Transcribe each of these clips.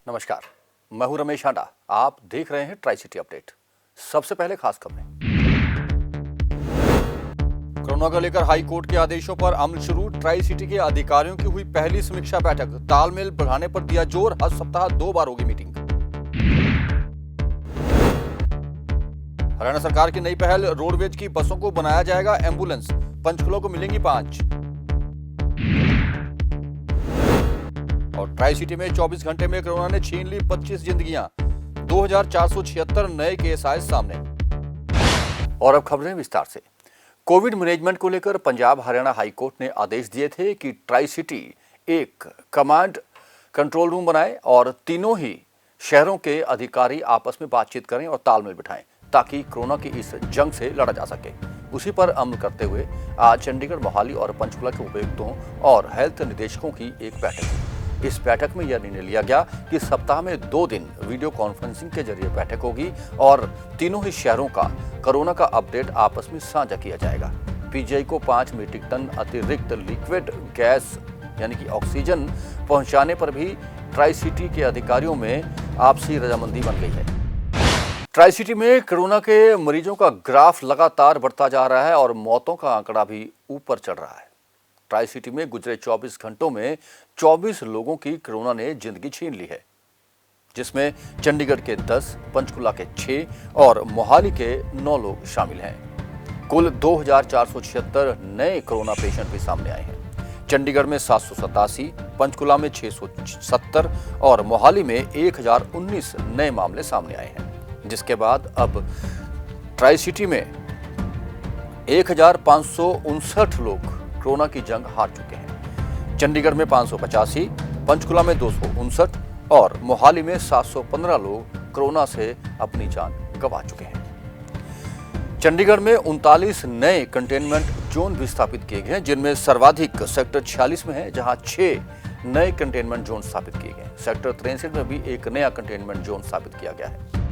नमस्कार, मैं हूं रमेश हांडा। आप देख रहे हैं ट्राई सिटी अपडेट। सबसे पहले खास खबरें। कोरोना को लेकर हाई कोर्ट के आदेशों पर अमल शुरू। ट्राई सिटी के अधिकारियों की हुई पहली समीक्षा बैठक। तालमेल बढ़ाने पर दिया जोर। हर सप्ताह 2 बार होगी मीटिंग। हरियाणा सरकार की नई पहल, रोडवेज की बसों को बनाया जाएगा एम्बुलेंस। पंचकुला को मिलेंगी 5। और ट्राई सिटी में 24 घंटे में कोरोना ने छीन ली 25 जिंदगियां। 2476 नए केस आए सामने। और अब खबरें विस्तार से। कोविड मैनेजमेंट को लेकर पंजाब हरियाणा हाई कोर्ट ने आदेश दिए थे कि ट्राई सिटी एक कमांड कंट्रोल रूम बनाए और तीनों ही शहरों के अधिकारी आपस में बातचीत करें और तालमेल बिठाएं ताकि कोरोना की इस जंग से लड़ा जा सके। उसी पर अमल करते हुए आज चंडीगढ़, मोहाली और पंचकुला के उपायुक्तों और हेल्थ निदेशकों की एक बैठक हुई। इस बैठक में यह निर्णय लिया गया कि सप्ताह में 2 दिन वीडियो कॉन्फ्रेंसिंग के जरिए बैठक होगी और तीनों ही शहरों का कोरोना का अपडेट आपस में साझा किया जाएगा। पीजीआई को 5 मीट्रिक टन अतिरिक्त लिक्विड गैस यानी कि ऑक्सीजन पहुंचाने पर भी ट्राई सिटी के अधिकारियों में आपसी रजामंदी बन गई है। ट्राई सिटी में कोरोना के मरीजों का ग्राफ लगातार बढ़ता जा रहा है और मौतों का आंकड़ा भी ऊपर चढ़ रहा है। ट्राई सिटी में गुजरे 24 घंटों में 24 लोगों की कोरोना ने जिंदगी छीन ली है, जिसमें चंडीगढ़ के 10, पंचकुला के 6 और मोहाली के 9 लोग शामिल हैं। कुल 2476 नए कोरोना पेशेंट भी सामने आए हैं। चंडीगढ़ में 787, पंचकुला में 670 और मोहाली में 1019 नए मामले सामने आए हैं, जिसके बाद अब ट्राई सिटी में 1559 लोग कोरोना की जंग हार चुके हैं। चंडीगढ़ में 585, पंचकुला में 259 और मोहाली में 715 लोग कोरोना से अपनी जान गंवा चुके हैं। चंडीगढ़ में 39 नए कंटेनमेंट जोन भी स्थापित किए गए हैं, जिनमें सर्वाधिक सेक्टर 46 में है, जहां 6 नए कंटेनमेंट जोन स्थापित किए गए। सेक्टर 63 में भी एक नया कंटेनमेंट जोन स्थापित किया गया है।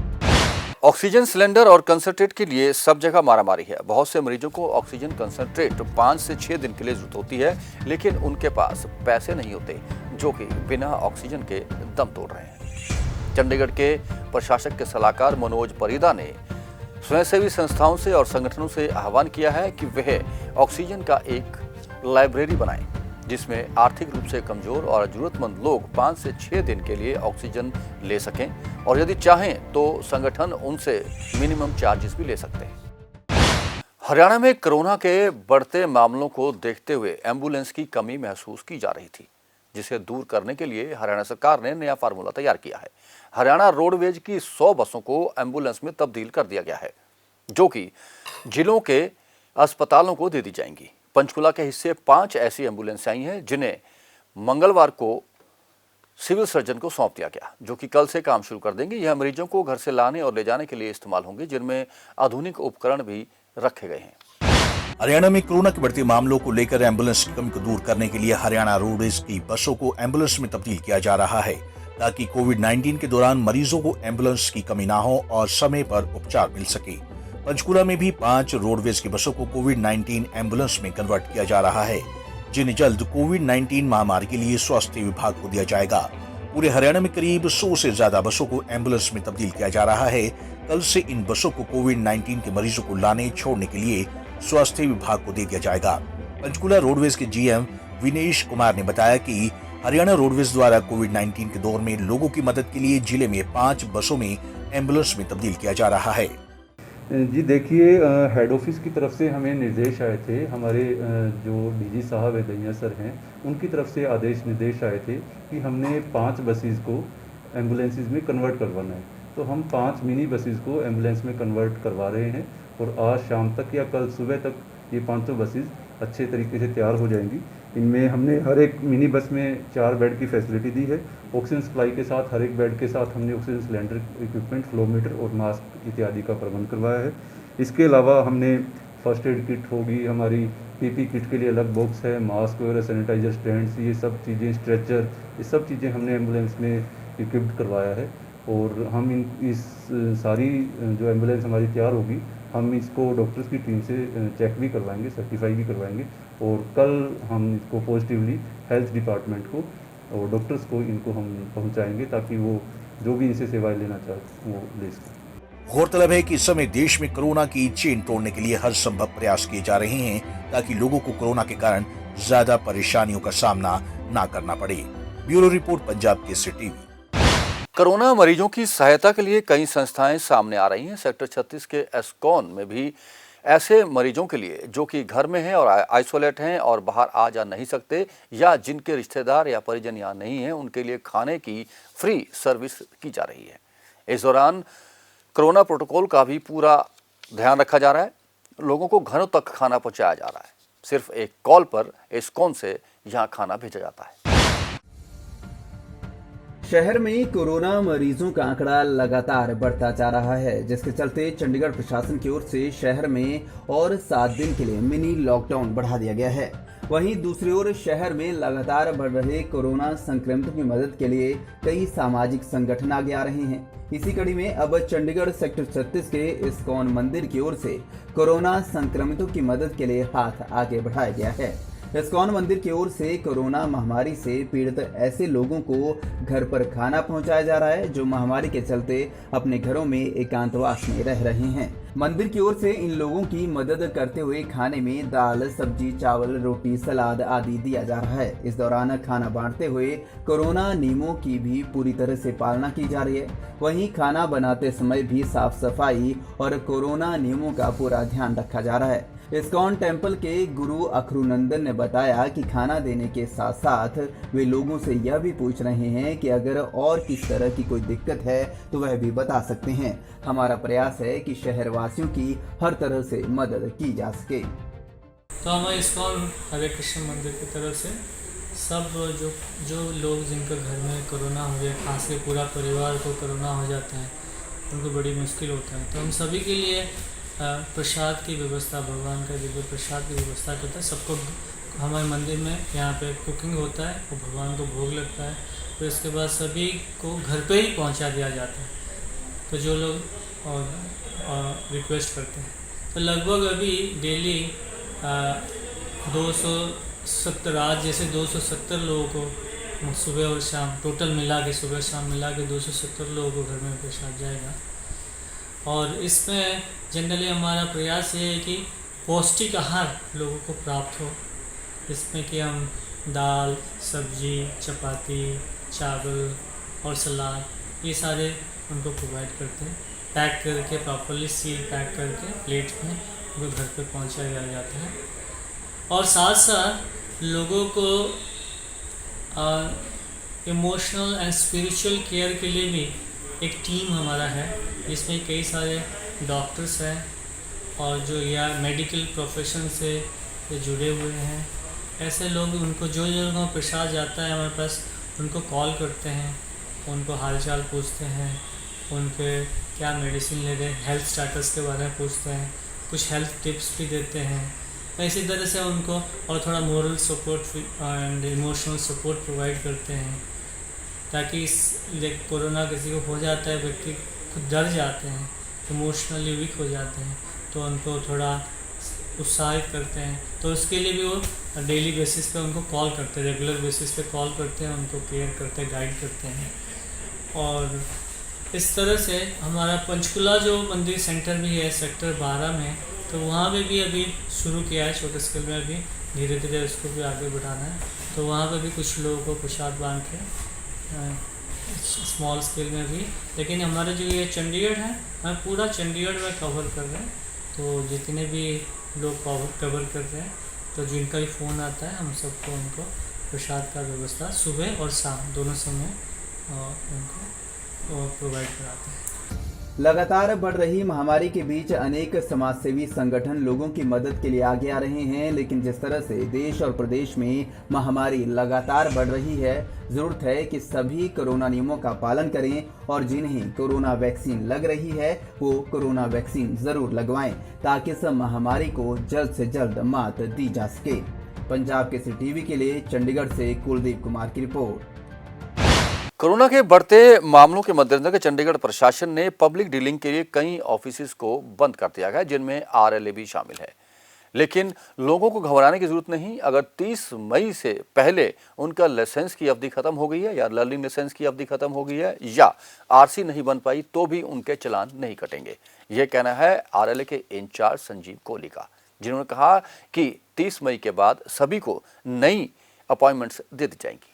ऑक्सीजन सिलेंडर और कंसंट्रेट के लिए सब जगह मारामारी है। बहुत से मरीजों को ऑक्सीजन कंसंट्रेट 5 से 6 दिन के लिए जरूरत होती है, लेकिन उनके पास पैसे नहीं होते, जो कि बिना ऑक्सीजन के दम तोड़ रहे हैं। चंडीगढ़ के प्रशासक के सलाहकार मनोज परिदा ने स्वयंसेवी संस्थाओं से और संगठनों से आह्वान किया है कि वह ऑक्सीजन का एक लाइब्रेरी बनाएं, जिसमें आर्थिक रूप से कमजोर और जरूरतमंद लोग 5 से 6 दिन के लिए ऑक्सीजन ले सकें और यदि चाहें तो संगठन उनसे मिनिमम चार्जेस भी ले सकते हैं। हरियाणा में कोरोना के बढ़ते मामलों को देखते हुए एम्बुलेंस की कमी महसूस की जा रही थी, जिसे दूर करने के लिए हरियाणा सरकार ने नया फार्मूला तैयार किया है। हरियाणा रोडवेज की 100 बसों को एम्बुलेंस में तब्दील कर दिया गया है, जो कि जिलों के अस्पतालों को दे दी जाएंगी। पंचकुला के हिस्से 5 ऐसी एम्बुलेंस आई हैं, जिन्हें मंगलवार को सिविल सर्जन को सौंप दिया गया, जो कि कल से काम शुरू कर देंगे। यह मरीजों को घर से लाने और ले जाने के लिए इस्तेमाल होंगे, जिनमें आधुनिक उपकरण भी रखे गए हैं। हरियाणा में कोरोना के बढ़ते मामलों को लेकर एम्बुलेंस की कमी को दूर करने के लिए हरियाणा रोडवेज की बसों को एम्बुलेंस में तब्दील किया जा रहा है, ताकि कोविड-19 के दौरान मरीजों को एम्बुलेंस की कमी ना हो और समय पर उपचार मिल सके। पंचकुला में भी 5 रोडवेज की बसों को कोविड-19 एम्बुलेंस में कन्वर्ट किया जा रहा है, जिन्हें जल्द कोविड-19 महामारी के लिए स्वास्थ्य विभाग को दिया जाएगा। पूरे हरियाणा में करीब 100 से ज्यादा बसों को एम्बुलेंस में तब्दील किया जा रहा है। कल से इन बसों को कोविड-19 के मरीजों को लाने छोड़ने के लिए स्वास्थ्य विभाग को दे दिया जाएगा। पंचकुला रोडवेज के जीएम विनेश कुमार ने बताया कि हरियाणा रोडवेज द्वारा कोविड-19 के दौर में लोगों की मदद के लिए जिले में 5 बसों में एम्बुलेंस में तब्दील किया जा रहा है। जी देखिए, हेड ऑफिस की तरफ से हमें निर्देश आए थे। हमारे जो डीजी साहब है, दैया सर हैं, उनकी तरफ से आदेश निर्देश आए थे कि हमने 5 बसेस को एम्बुलेंसेस में कन्वर्ट करवाना है। तो हम 5 मिनी बसेस को एम्बुलेंस में कन्वर्ट करवा रहे हैं और आज शाम तक या कल सुबह तक ये 500 बसेस अच्छे तरीके से तैयार हो जाएंगी। इनमें हमने हर एक मिनी बस में 4 बेड की फैसिलिटी दी है। ऑक्सीजन सप्लाई के साथ हर एक बेड के साथ हमने ऑक्सीजन सिलेंडर, इक्विपमेंट, फ्लोमीटर और मास्क इत्यादि का प्रबंध करवाया है। इसके अलावा हमने फर्स्ट एड किट होगी, हमारी पीपी किट के लिए अलग बॉक्स है, मास्क वगैरह, सैनिटाइजर स्टैंड्स, ये सब चीज़ें, स्ट्रेचर, ये सब चीज़ें हमने एम्बुलेंस में इक्विप्ड करवाया है। और हम इस सारी जो एम्बुलेंस हमारी तैयार होगी, हम इसको डॉक्टर्स की टीम से चेक भी करवाएंगे, सर्टिफाई भी करवाएंगे और कल हम इसको पॉजिटिवली हेल्थ डिपार्टमेंट को और डॉक्टर्स को इनको हम पहुंचाएंगे ताकि वो जो भी इनसे सेवाएं लेना चाहते वो ले सकें। गौरतलब है कि इस समय देश में कोरोना की चेन तोड़ने के लिए हर संभव प्रयास किए जा रहे हैं ताकि लोगों को कोरोना के कारण ज्यादा परेशानियों का सामना ना करना पड़े। Bureau report, Punjab Kesari TV. Corona मरीजों की सहायता के लिए कई संस्थाएं सामने आ रही हैं। सेक्टर 36 के एस्कॉन में भी ऐसे मरीजों के लिए जो कि घर में हैं और आइसोलेट हैं और बाहर आ जा नहीं सकते या जिनके रिश्तेदार या परिजन यहाँ नहीं हैं, उनके लिए खाने की फ्री सर्विस की जा रही है। इस दौरान कोरोना प्रोटोकॉल का भी पूरा ध्यान रखा जा रहा है। लोगों को घरों तक खाना पहुंचाया जा रहा है। सिर्फ एक कॉल पर एस्कॉन से यहाँ खाना भेजा जाता है। शहर में कोरोना मरीजों का आंकड़ा लगातार बढ़ता जा रहा है, जिसके चलते चंडीगढ़ प्रशासन की ओर से शहर में और 7 दिन के लिए मिनी लॉकडाउन बढ़ा दिया गया है। वहीं दूसरी ओर शहर में लगातार बढ़ रहे कोरोना संक्रमितों की मदद के लिए कई सामाजिक संगठन आगे आ रहे हैं। इसी कड़ी में अब चंडीगढ़ सेक्टर 36 के इस्कॉन मंदिर की ओर से कोरोना संक्रमितों की मदद के लिए हाथ आगे बढ़ाया गया है। इस्कॉन मंदिर की ओर से कोरोना महामारी से पीड़ित ऐसे लोगों को घर पर खाना पहुंचाया जा रहा है जो महामारी के चलते अपने घरों में एकांतवास में रह रहे हैं। मंदिर की ओर से इन लोगों की मदद करते हुए खाने में दाल, सब्जी, चावल, रोटी, सलाद आदि दिया जा रहा है। इस दौरान खाना बांटते हुए कोरोना नियमों की भी पूरी तरह से पालना की जा रही है। वहीं खाना बनाते समय भी साफ सफाई और कोरोना नियमों का पूरा ध्यान रखा जा रहा है। इस्कॉन टेम्पल के गुरु अखरुनंदन ने बताया कि खाना देने के साथ साथ वे लोगों से यह भी पूछ रहे हैं कि अगर और किस तरह की कोई दिक्कत है तो वह भी बता सकते हैं। हमारा प्रयास है कि शहरवासियों की हर तरह से मदद की जा सके। तो हमारे इस्कॉन हरे कृष्ण मंदिर की तरफ से सब जो लोग जिनके घर में कोरोना हो जाए, खास के पूरा परिवार को कोरोना हो जाता है, उनको बड़ी मुश्किल होता है, तो हम सभी के लिए प्रसाद की व्यवस्था, भगवान का दिव्य प्रसाद की व्यवस्था करता है। सबको हमारे मंदिर में यहाँ पे कुकिंग होता है, वो भगवान को भोग लगता है, तो इसके बाद सभी को घर पे ही पहुँचा दिया जाता है। तो जो लोग रिक्वेस्ट करते हैं, तो लगभग अभी डेली 270 आज जैसे 270 लोगों को सुबह और शाम टोटल मिला के, सुबह शाम मिला के 270 लोगों को घर में प्रसाद जाएगा। और इसमें जनरली हमारा प्रयास ये है कि पौष्टिक आहार लोगों को प्राप्त हो, इसमें कि हम दाल, सब्जी, चपाती, चावल और सलाद ये सारे उनको प्रोवाइड करते हैं। पैक करके प्रॉपरली सील पैक करके प्लेट में उनको घर पे पहुंचाया जाता है। और साथ साथ लोगों को इमोशनल एंड स्पिरिचुअल केयर के लिए भी एक टीम हमारा है, जिसमें कई सारे डॉक्टर्स हैं और जो या मेडिकल प्रोफेशन से जुड़े हुए हैं। ऐसे लोग उनको जो लोगों को प्रसाद जाता है हमारे पास, उनको कॉल करते हैं, उनको हालचाल पूछते हैं, उनके क्या मेडिसिन ले रहे हैं, हेल्थ स्टेटस के बारे में पूछते हैं, कुछ हेल्थ टिप्स भी देते हैं। इसी तरह से उनको और थोड़ा moral support and emotional support provide करते हैं, ताकि इस कोरोना किसी को हो जाता है, व्यक्ति खुद डर जाते हैं, इमोशनली वीक हो जाते हैं, तो उनको थोड़ा उत्साहित करते हैं। तो उसके लिए भी वो डेली बेसिस पे उनको कॉल करते हैं, रेगुलर बेसिस पे कॉल करते हैं, उनको केयर करते हैं, गाइड करते हैं। और इस तरह से हमारा पंचकुला जो मंदिर सेंटर भी है सेक्टर 12 में, तो वहाँ पे भी अभी शुरू किया है छोटे स्केल में, अभी धीरे धीरे उसको भी आगे बढ़ाना है। तो वहाँ पे भी कुछ लोगों को प्रसाद बांट के स्मॉल स्केल में भी, लेकिन हमारा जो ये चंडीगढ़ है, हम पूरा चंडीगढ़ में कवर कर रहे हैं। तो जितने भी लोग कवर कर रहे हैं, तो जिनका भी फ़ोन आता है, हम सबको उनको प्रसाद का व्यवस्था सुबह और शाम दोनों समय उनको प्रोवाइड कराते हैं। लगातार बढ़ रही महामारी के बीच अनेक समाजसेवी संगठन लोगों की मदद के लिए आगे आ रहे हैं, लेकिन जिस तरह से देश और प्रदेश में महामारी लगातार बढ़ रही है, जरूरत है कि सभी कोरोना नियमों का पालन करें और जिन्हें कोरोना वैक्सीन लग रही है वो कोरोना वैक्सीन जरूर लगवाएं, ताकि इस महामारी को जल्द से जल्द मात दी जा सके। पंजाब केसरी टीवी के लिए चंडीगढ़ से कुलदीप कुमार की रिपोर्ट। कोरोना के बढ़ते मामलों के मद्देनजर चंडीगढ़ प्रशासन ने पब्लिक डीलिंग के लिए कई ऑफिसेज को बंद कर दिया गया, जिनमें आरएलए भी शामिल है। लेकिन लोगों को घबराने की जरूरत नहीं। अगर 30 मई से पहले उनका लाइसेंस की अवधि खत्म हो गई है या लर्निंग लाइसेंस की अवधि खत्म हो गई है या आरसी नहीं बन पाई तो भी उनके चालान नहीं कटेंगे। ये कहना है आरएलए के इंचार्ज संजीव कोहली का, जिन्होंने कहा कि 30 मई के बाद सभी को नई अपॉइंटमेंट्स दे दी जाएंगी।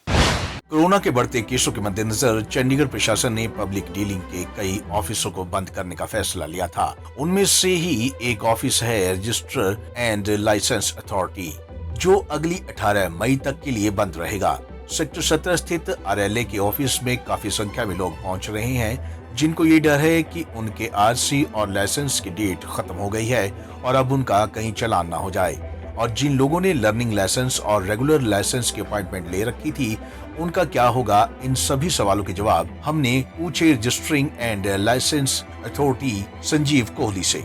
कोरोना के बढ़ते केसों के मद्देनजर चंडीगढ़ प्रशासन ने पब्लिक डीलिंग के कई ऑफिसों को बंद करने का फैसला लिया था। उनमें से ही एक ऑफिस है रजिस्टर एंड लाइसेंस अथॉरिटी, जो अगली 18 मई तक के लिए बंद रहेगा। सेक्टर 17 स्थित आरएलए के ऑफिस में काफी संख्या में लोग पहुंच रहे हैं, जिनको ये डर है कि उनके आरसी और लाइसेंस की डेट खत्म हो गई है और अब उनका कहीं चालान ना हो जाए। और जिन लोगों ने लर्निंग लाइसेंस और रेगुलर लाइसेंस की अपॉइंटमेंट ले रखी थी, उनका क्या होगा? इन सभी सवालों के जवाब हमने पूछे registering and licence authority Sanjeev Kohli से।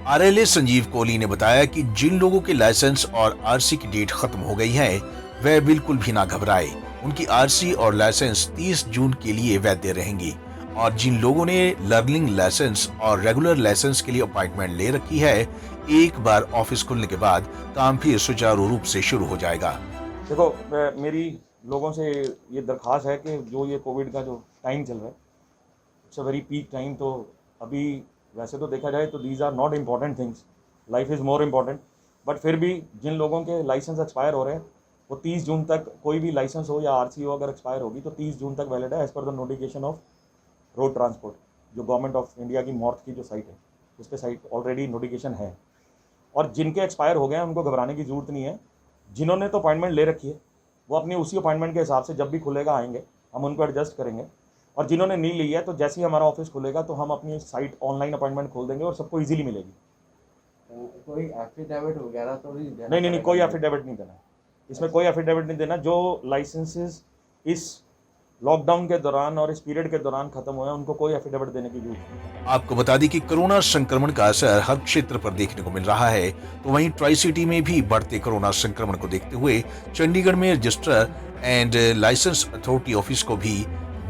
आरएलए संजीव कोहली ने बताया कि जिन लोगों के लाइसेंस और आरसी की डेट खत्म हो गई है, वह बिल्कुल भी ना घबराए। उनकी आरसी और लाइसेंस 30 जून के लिए वैध रहेंगी। और जिन लोगों ने लर्निंग लाइसेंस और रेगुलर लाइसेंस के लिए अपॉइंटमेंट ले रखी है, एक बार ऑफिस खुलने के बाद काम फिर सुचारू रूप से शुरू हो जाएगा। देखो, मेरी लोगों से ये दरख्वास्त है कि जो ये कोविड का जो टाइम चल रहा है, it's a very peak time. तो अभी वैसे तो देखा जाए तो these are not important things, life is more important, but फिर भी जिन लोगों के लाइसेंस एक्सपायर हो रहे हैं वो 30 जून तक, कोई भी लाइसेंस हो या आरसी हो अगर एक्सपायर होगी तो 30 जून तक वैलिड है as per the notification of road transport, जो गवर्नमेंट ऑफ इंडिया की मॉर्थ की जो साइट है उस पर साइट ऑलरेडी नोटिफिकेशन है। और जिनके एक्सपायर हो गए हैं उनको घबराने की ज़रूरत नहीं है। जिन्होंने तो अपॉइंटमेंट ले रखी है वो अपनी उसी अपॉइंटमेंट के हिसाब से जब भी खुलेगा आएंगे, हम उनको एडजस्ट करेंगे। और जिन्होंने नहीं ली है तो जैसे ही हमारा ऑफिस खुलेगा तो हम अपनी साइट ऑनलाइन अपॉइंटमेंट खोल देंगे और सबको इजीली मिलेगी। कोई एफिडेविट वगैरह तो नहीं, कोई एफिडेविट नहीं देना, इसमें कोई एफिडेविट नहीं देना। जो लाइसेंसेस इस लॉकडाउन के दौरान और इस पीरियड के दौरान खत्म हुए हैं उनको कोई एफिडेविट देने की जरूरत नहीं। आपको बता दें कि कोरोना संक्रमण का असर हर क्षेत्र पर देखने को मिल रहा है, तो वहीं ट्राई सिटी में भी बढ़ते कोरोना संक्रमण को देखते हुए चंडीगढ़ में register and licence authority office को भी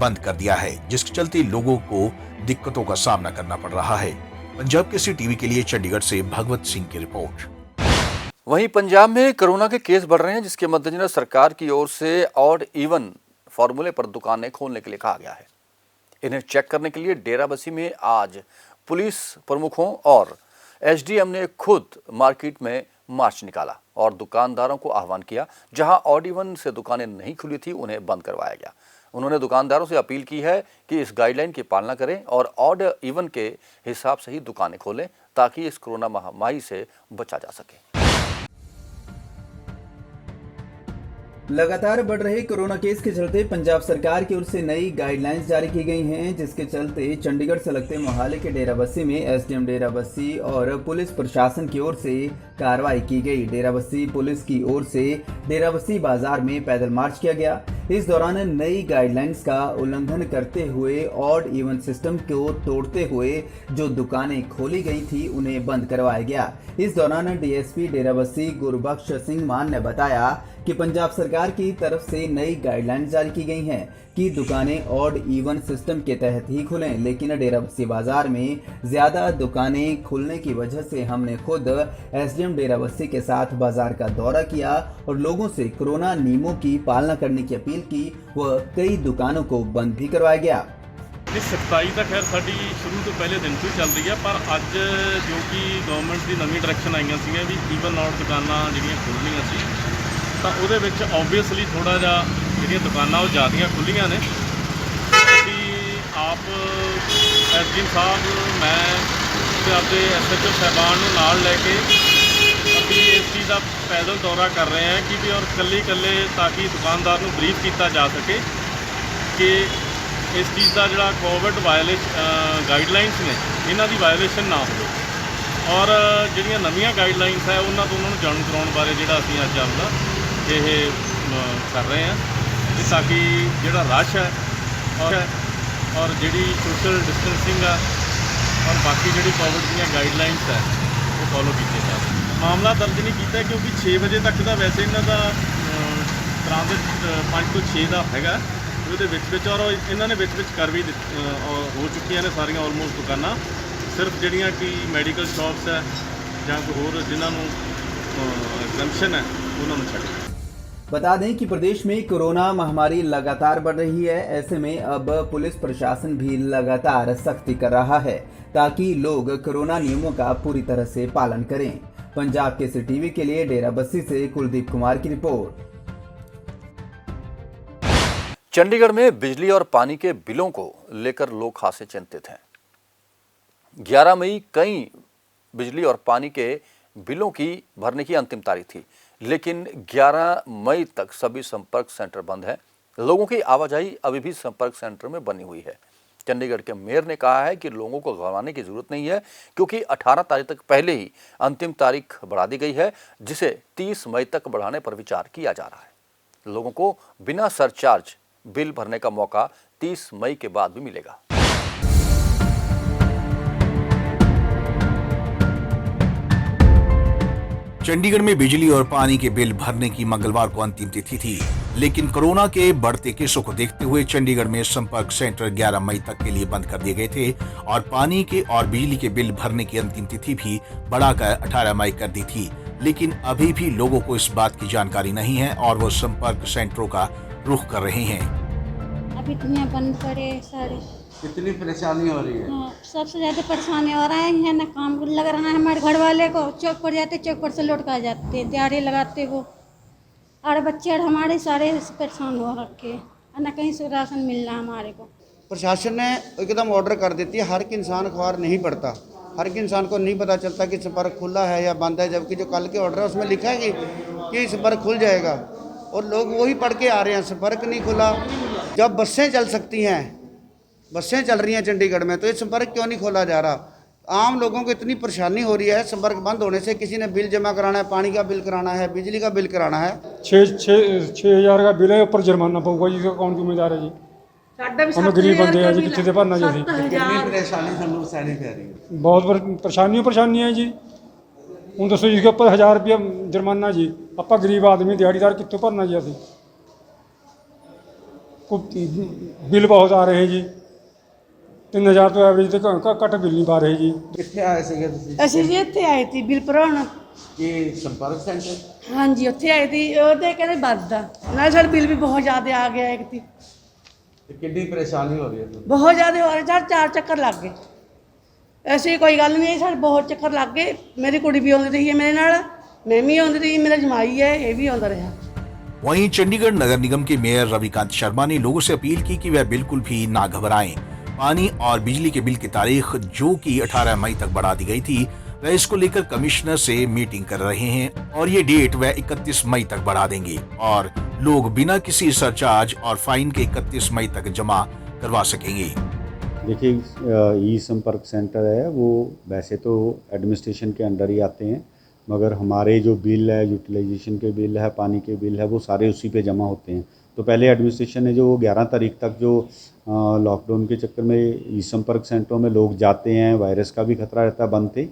बंद कर दिया है, जिसके चलते लोगों को दिक्कतों का सामना करना पड़ रहा है। पंजाब केसरी टीवी के लिए चंडीगढ़ से भगवत सिंह की रिपोर्ट। वहीं पंजाब में कोरोना के केस बढ़ रहे हैं, जिसके मद्देनजर सरकार की ओर से ऑड इवन फॉर्मूले पर दुकानें खोलने के लिए कहा गया है। इन्हें चेक करने के लिए डेराबस्सी में आज पुलिस प्रमुखों और एसडीएम ने खुद मार्केट में मार्च निकाला और दुकानदारों को आह्वान किया। जहां ऑड इवन से दुकानें नहीं खुली थी उन्हें बंद करवाया गया। उन्होंने दुकानदारों से अपील की है कि इस गाइडलाइन की पालना करें और ऑड इवन के हिसाब से ही दुकानें खोलें, ताकि इस कोरोना महामारी से बचा जा सके। लगातार बढ़ रहे कोरोना केस के चलते पंजाब सरकार की ओर से नई गाइडलाइंस जारी की गई हैं, जिसके चलते चंडीगढ़ से लगते मोहाली के डेराबस्सी में एसडीएम डेराबस्सी और पुलिस प्रशासन की ओर से कार्रवाई की गई। डेराबस्सी पुलिस की ओर से डेराबस्सी बाजार में पैदल मार्च किया गया। इस दौरान नई गाइडलाइंस का उल्लंघन करते हुए ऑड इवन सिस्टम को तोड़ते हुए जो दुकानें खोली गई थी उन्हें बंद करवाया गया। इस दौरान डीएसपी डेराबस्सी गुरबख्श सिंह मान ने बताया कि पंजाब सरकार की तरफ से नई गाइडलाइंस जारी की गई हैं कि दुकानें ऑड इवन सिस्टम के तहत ही खुलें, लेकिन डेराबस्सी बाजार में ज्यादा दुकानें खुलने की वजह से हमने खुद एसडीएम डेराबस्सी के साथ बाजार का दौरा किया और लोगों से कोरोना नियमों की पालना करने की अपील की व कई दुकानों को बंद भी करवाया गया। इस सख्ताई तो खैर साड़ी शुरू तो पहले दिन तो ही चल रही है, पर अज जो कि गवर्नमेंट की नवी डायरैक्शन आईयां सी भी ईवन ऑड दुकानां जिहड़ियां खुलणीਆਂ सी, तो ਉਹਦੇ ਵਿੱਚ ऑबवियसली थोड़ा जिहा ਜਿਹੜੀਆਂ दुकानां ਉਹ ਜ਼ਿਆਦੀਆਂ खुलीਆਂ ने। ਅਸੀਂ आप एसडीएम साहब मैं ਤੇ ਆਪਦੇ एसएचओ ਸਾਹਿਬਾਨ ਨੂੰ ਨਾਲ ਲੈ ਕੇ ਅਸੀਂ ਇਸ ਚੀਜ਼ ਦਾ ਪੈਦਲ ਦੌਰਾ ਕਰ ਰਹੇ ਹਾਂ ਕਿ ਵੀ ਔਰ ਇਕੱਲੇ ताकि दुकानदार ਨੂੰ ਬਰੀਫ ਕੀਤਾ ਜਾ ਸਕੇ कि इस चीज़ का जोड़ा कोविड गाइडलाइंस ने इन्हों की वायलेशन ना हो और जोड़िया नवीं गाइडलाइंस है उन्होंने जाणू कराने बारे जोड़ा असीं अज आपका ये कर रहे हैं ताकि जोड़ा रश है और जी सोशल डिस्टेंसिंग है और बाकी जी कोविड दी गाइडलाइंस है वो फॉलो किए जा सकते। मामला दर्ज नहीं किया क्योंकि 6 बजे तक का वैसे इन्हों का ट्रांजिट 5 तो 6 का है ਉਹਦੇ ਵਿੱਚ ਔਰ ਇਹਨਾਂ ਨੇ ਵਿੱਚ ਕਰ ਵੀ ਹੋ ਚੁੱਕੀਆਂ ਨੇ ਸਾਰੀਆਂ ਆਲਮੋਸਟ ਦੁਕਾਨਾਂ। ਸਿਰਫ ਜਿਹੜੀਆਂ ਕਿ ਮੈਡੀਕਲ ਸ਼ਾਪਸ ਹੈ ਜਾਂ ਕੋਈ ਹੋਰ ਜਿਨ੍ਹਾਂ ਨੂੰ ਐਗਜ਼ੈਂਪਸ਼ਨ ਹੈ ਉਹਨਾਂ ਨੂੰ ਛੱਡ ਦਿੱਤਾ। बता दें कि प्रदेश में कोरोना महामारी लगातार बढ़ रही है। ऐसे में अब पुलिस प्रशासन भी लगातार सख्ती कर रहा है ताकि लोग कोरोना नियमों का पूरी तरह से पालन करें। पंजाब केसरी टीवी के लिए डेरा बस्सी से कुलदीप कुमार की रिपोर्ट। चंडीगढ़ में बिजली और पानी के बिलों को लेकर लोग खासे चिंतित हैं। 11 मई कई बिजली और पानी के बिलों की भरने की अंतिम तारीख थी, लेकिन 11 मई तक सभी संपर्क सेंटर बंद हैं। लोगों की आवाजाही अभी भी संपर्क सेंटर में बनी हुई है। चंडीगढ़ के मेयर ने कहा है कि लोगों को घबराने की जरूरत नहीं है, क्योंकि 18 तारीख तक पहले ही अंतिम तारीख बढ़ा दी गई है, जिसे 30 मई तक बढ़ाने पर विचार किया जा रहा है। लोगों को बिना सरचार्ज बिल भरने का मौका 30 मई के बाद भी मिलेगा। चंडीगढ़ में बिजली और पानी के बिल भरने की मंगलवार को अंतिम तिथि थी, लेकिन कोरोना के बढ़ते केसों को देखते हुए चंडीगढ़ में संपर्क सेंटर 11 मई तक के लिए बंद कर दिए गए थे और पानी के और बिजली के बिल भरने की अंतिम तिथि भी बढ़ाकर 18 मई कर दी थी। लेकिन अभी भी लोगों को इस बात की जानकारी नहीं है और वो संपर्क सेंटरों का रुख कर रहे हैं। अभी दुनिया बंद पड़े सारे। कितनी परेशानी हो रही है? हाँ, सबसे ज़्यादा परेशानी हो रहा है ना, काम लग रहा है हमारे घर वाले को। चौक पर जाते, चौक पर से लौट कर आ जाते, दिहाड़ी लगाते वो। और बच्चे और हमारे सारे परेशान हो रखे और ना कहीं से राशन मिल रहा हमारे को। प्रशासन ने एकदम ऑर्डर कर देती है, हर एक इंसान अखबार नहीं पढ़ता, हर एक इंसान को नहीं पता चलता कि संपर्क खुला है या बंद है, जबकि जो कल के ऑर्डर है उसमें लिखा है कि संपर्क खुल जाएगा और लोग वही पढ़ के आ रहे हैं, संपर्क नहीं खुला। जब बसें चल सकती हैं, बसें चल रही हैं चंडीगढ़ में, तो ये संपर्क क्यों नहीं खोला जा रहा? आम लोगों को इतनी परेशानी हो रही है संपर्क बंद होने से। किसी ने बिल जमा कराना है, पानी का बिल कराना है, बिजली का बिल कराना है। 6,000 का बिल है, ऊपर जुर्माना पऊगा जी, कौन जिम्मेदार है जी? हम गरीब बंदे हैं जी, कितने भरना जी? कितनी परेशानी ਸਾਨੂੰ सहनी पै रही है? बहुत परेशानी है जी। ਹੁਣ ਦੱਸੋ ਜੀ, इसके ऊपर 1000 रुपया जुर्माना जी। ਆਪਾਂ गरीब आदमी दिहाड़ीदार कितों भरना जी? ਅਸੀਂ बिल बहुत आ रहे हैं जी, 3000 तो एवरेज ਤੇ ਘੱਟ ਬਿੱਲ ਨਹੀਂ ਪਾ ਰਹੇ ਜੀ। ਕਿੱਥੇ ਆਏ ਸੀਗੇ ਤੁਸੀਂ? ਅਸੀਂ ਜੀ ਇੱਥੇ ਆਏ ਸੀ ਬਿਲ ਭਰਾਉਣ। ਇਹ ਸੰਪਰਕ ਸੈਂਟਰ? ਹਾਂਜੀ ਉੱਥੇ ਆਏ ਸੀ, ਉਹਦੇ ਕਹਿੰਦੇ ਵੱਧਦਾ ਨਾਲ ਸਾਡਾ ਬਿੱਲ ਵੀ ਬਹੁਤ ਜ਼ਿਆਦਾ ਆ ਗਿਆ ਇੱਕ ਤੀ। ਤੇ ਕਿੰਨੀ ਪਰੇਸ਼ਾਨੀ ਹੋ ਰਹੀ ਹੈ ਤੁਹਾਨੂੰ? ਬਹੁਤ ਜ਼ਿਆਦਾ ਹੋ ਰਿਹਾ ਸਰ, 4 ਚੱਕਰ ਲੱਗ ਗਏ। ਐਸੀ ਕੋਈ ਗੱਲ ਨਹੀਂ, ਸਾਡੇ ਬਹੁਤ ਚੱਕਰ ਲੱਗ ਗਏ। ਮੇਰੀ ਕੁੜੀ ਵੀ ਆਉਂਦੀ ਰਹੀ ਹੈ ਮੇਰੇ ਨਾਲ, मैं भी आਉਂਦੀ ਰਹੀ, मेरा जमाई है ये भी आਉਂਦਾ रहा। वहीं चंडीगढ़ नगर निगम के मेयर रविकांत शर्मा ने लोगों से अपील की कि वह बिल्कुल भी ना घबराएं। पानी और बिजली के बिल की तारीख जो कि 18 मई तक बढ़ा दी गई थी, वह इसको लेकर कमिश्नर से मीटिंग कर रहे हैं और ये डेट वह 31 मई तक बढ़ा देंगे और लोग बिना किसी सरचार्ज और फाइन के 31 मई तक जमा करवा सकेंगे। देखिए, ई संपर्क सेंटर है वो वैसे तो एडमिनिस्ट्रेशन के अंडर ही आते हैं, मगर हमारे जो बिल है, यूटिलाइजेशन के बिल है, पानी के बिल है, वो सारे उसी पे जमा होते हैं। तो पहले एडमिनिस्ट्रेशन ने जो 11 तारीख तक जो लॉकडाउन के चक्कर में ई संपर्क सेंटरों में लोग जाते हैं, वायरस का भी खतरा रहता है, बंद थे।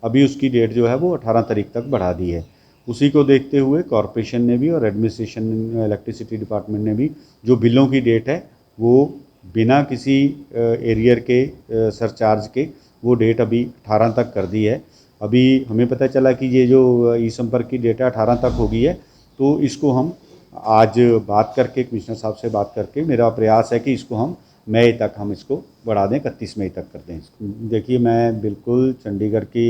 अभी उसकी डेट जो है वो 18 तारीख तक बढ़ा दी है। उसी को देखते हुए कॉरपोरेशन ने भी और एडमिनिस्ट्रेशन इलेक्ट्रिसिटी डिपार्टमेंट ने भी जो बिलों की डेट है वो बिना किसी एरियर के सरचार्ज के वो डेट अभी 18 तक कर दी है। अभी हमें पता चला कि ये जो ई संपर्क की डेट 18 तक हो गई है, तो इसको हम आज बात करके कमिश्नर साहब से बात करके मेरा प्रयास है कि इसको हम मई तक हम इसको बढ़ा दें, 31 मई तक कर दें इसको। देखिए, मैं बिल्कुल चंडीगढ़ की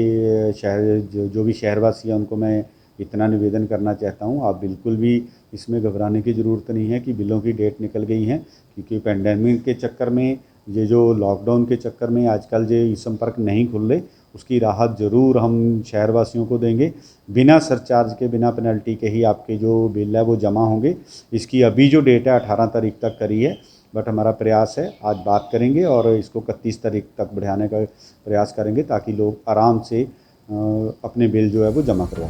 शहर जो भी शहरवासी हैं उनको मैं इतना निवेदन करना चाहता हूँ, आप बिल्कुल भी इसमें घबराने की ज़रूरत नहीं है कि बिलों की डेट निकल गई हैं, क्योंकि पेंडेमिक के चक्कर में, ये जो लॉकडाउन के चक्कर में आजकल जो ई संपर्क नहीं खुल रहे, उसकी राहत ज़रूर हम शहरवासियों को देंगे। बिना सरचार्ज के, बिना पेनल्टी के ही आपके जो बिल है वो जमा होंगे। इसकी अभी जो डेट है 18 तारीख तक करी है, बट हमारा प्रयास है आज बात करेंगे और इसको 31 तारीख तक बढ़ाने का प्रयास करेंगे ताकि लोग आराम से अपने बिल जो है वो जमा करवा।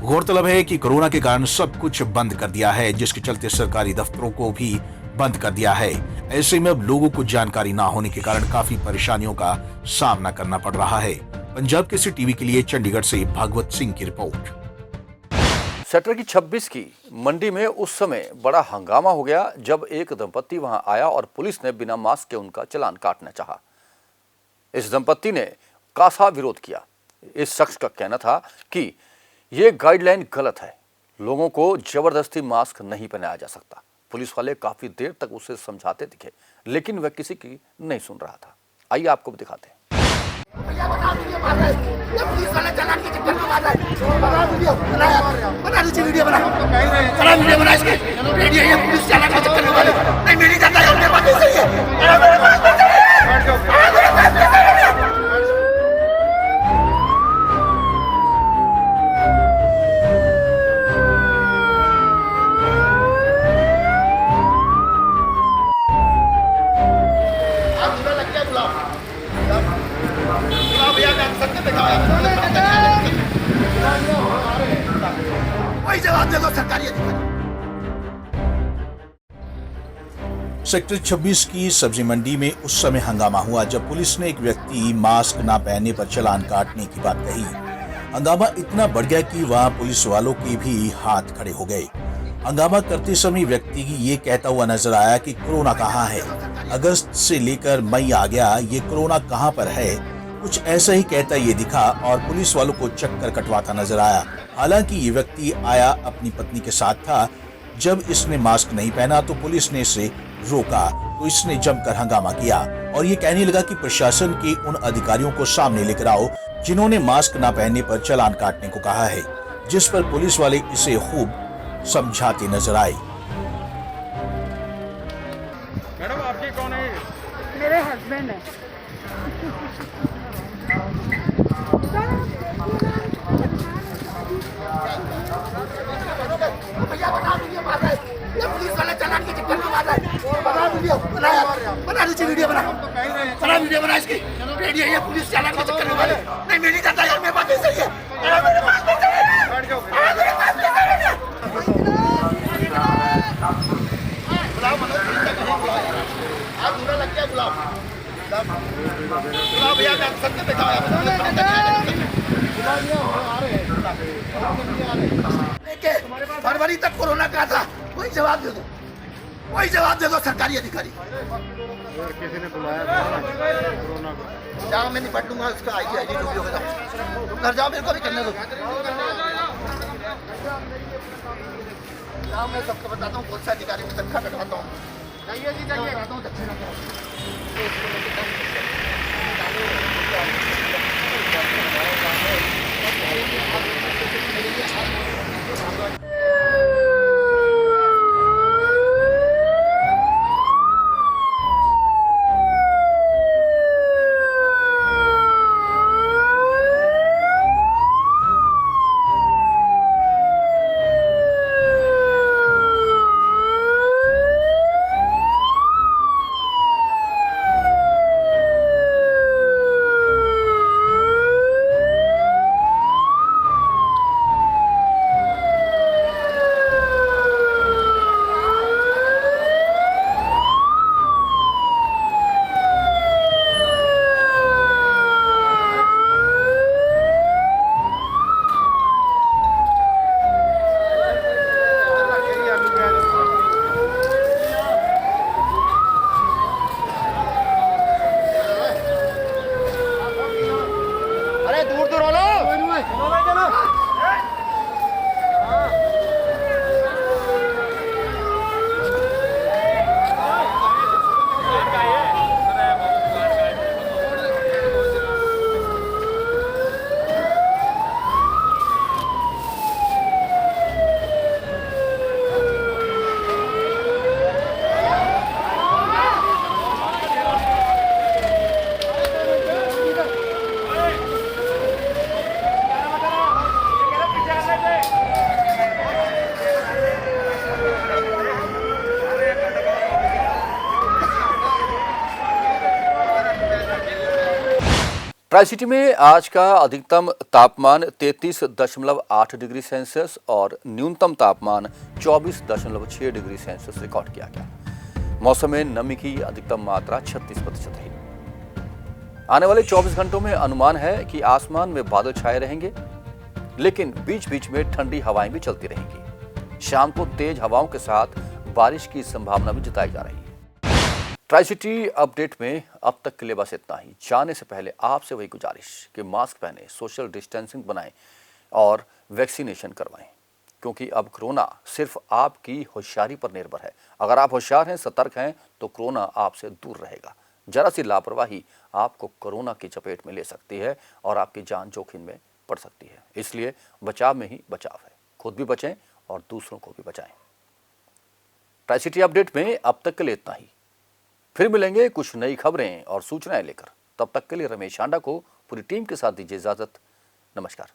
गौरतलब है कि कोरोना के कारण सब कुछ बंद कर दिया है, जिसके चलते सरकारी दफ्तरों को भी बंद कर दिया है। ऐसे में अब लोगों को जानकारी ना होने के कारण काफी परेशानियों का सामना करना पड़ रहा है। पंजाब केसरी टीवी के लिए चंडीगढ़ से भागवत सिंह की रिपोर्ट। सेक्टर की 26 की मंडी में उस समय बड़ा हंगामा हो गया जब एक दंपत्ति वहां आया और पुलिस ने बिना मास्क के उनका चालान काटना चाहा। इस दंपत्ति ने कासा विरोध किया। इस शख्स का कहना था कि ये गाइडलाइन गलत है। लोगों को जबरदस्ती मास्क नहीं पहनाया जा सकता। पुलिस वाले काफी देर तक उसे समझाते दिखे, लेकिन वह किसी की नहीं सुन रहा था। आइए आपको भी दिखाते हैं। सेक्टर 26 की सब्जी मंडी में उस समय हंगामा हुआ जब पुलिस ने एक व्यक्ति मास्क ना पहनने पर चालान काटने की बात कही। हंगामा इतना बढ़ गया कि वहां पुलिस वालों के भी हाथ खड़े हो गए। हंगामा करते समय व्यक्ति ये कहता हुआ नजर आया कि कोरोना कहाँ है, अगस्त से लेकर मई आ गया, ये कोरोना कहाँ पर है। कुछ ऐसा ही कहता ये दिखा और पुलिस वालों को चक्कर कटवाता नजर आया। हालांकि ये व्यक्ति आया अपनी पत्नी के साथ था। जब इसने मास्क नहीं पहना तो पुलिस ने इसे रोका तो इसने जमकर हंगामा किया और ये कहने लगा कि प्रशासन के उन अधिकारियों को सामने लेकर आओ जिन्होंने मास्क न पहनने पर चालान काटने को कहा है, जिस पर पुलिस वाले इसे खूब समझाते नजर आए। मैडम आपके कौन है? मेरे हस्बैंड है। पुलिस वाले चालान के चक्कर में मार रहा है। बना वीडियो बना इसकी वीडियो। ये पुलिस चालान के चक्कर में मारे। नहीं मैं नहीं जाता यार, मेरे बात सही है। मेरे पास नहीं चलेगा। गुलाब आज लग गया। गुलाब भैया मैं सबसे बैठा फरवरी तक कोरोना का था। कोई जवाब दे दो, कोई जवाब दे दो सरकारी अधिकारी। किसी ने बुलाया कोरोना को? जाओ मैं निपट लूंगा उसका। आइए जो भी होगा तुम घर जाओ, मेरे को भी करने दो। जाओ मैं सबको बताता हूँ, कौन सा अधिकारी में तनख्वाह कटवाता हूँ। जाइए जी जाइए, बताता हूँ दक्षिण ट्राई सिटी में आज का अधिकतम तापमान 33.8 डिग्री सेल्सियस और न्यूनतम तापमान 24.6 डिग्री सेल्सियस रिकॉर्ड किया गया। मौसम में नमी की अधिकतम मात्रा 36% रही। आने वाले 24 घंटों में अनुमान है कि आसमान में बादल छाए रहेंगे, लेकिन बीच बीच में ठंडी हवाएं भी चलती रहेंगी। शाम को तेज हवाओं के साथ बारिश की संभावना भी जताई जा रही है। ट्राई सिटी अपडेट में अब तक के लिए बस इतना ही। जाने से पहले आपसे वही गुजारिश कि मास्क पहने, सोशल डिस्टेंसिंग बनाएं और वैक्सीनेशन करवाएं, क्योंकि अब कोरोना सिर्फ आपकी होशियारी पर निर्भर है। अगर आप होशियार हैं, सतर्क हैं, तो कोरोना आपसे दूर रहेगा। जरा सी लापरवाही आपको कोरोना की चपेट में ले सकती है और आपकी जान जोखिम में पड़ सकती है। इसलिए बचाव में ही बचाव है। खुद भी बचें और दूसरों को भी बचाएं। ट्राई सिटी अपडेट में अब तक के लिए इतना ही। फिर मिलेंगे कुछ नई खबरें और सूचनाएं लेकर। तब तक के लिए रमेश हांडा को पूरी टीम के साथ दीजिए इजाजत। नमस्कार।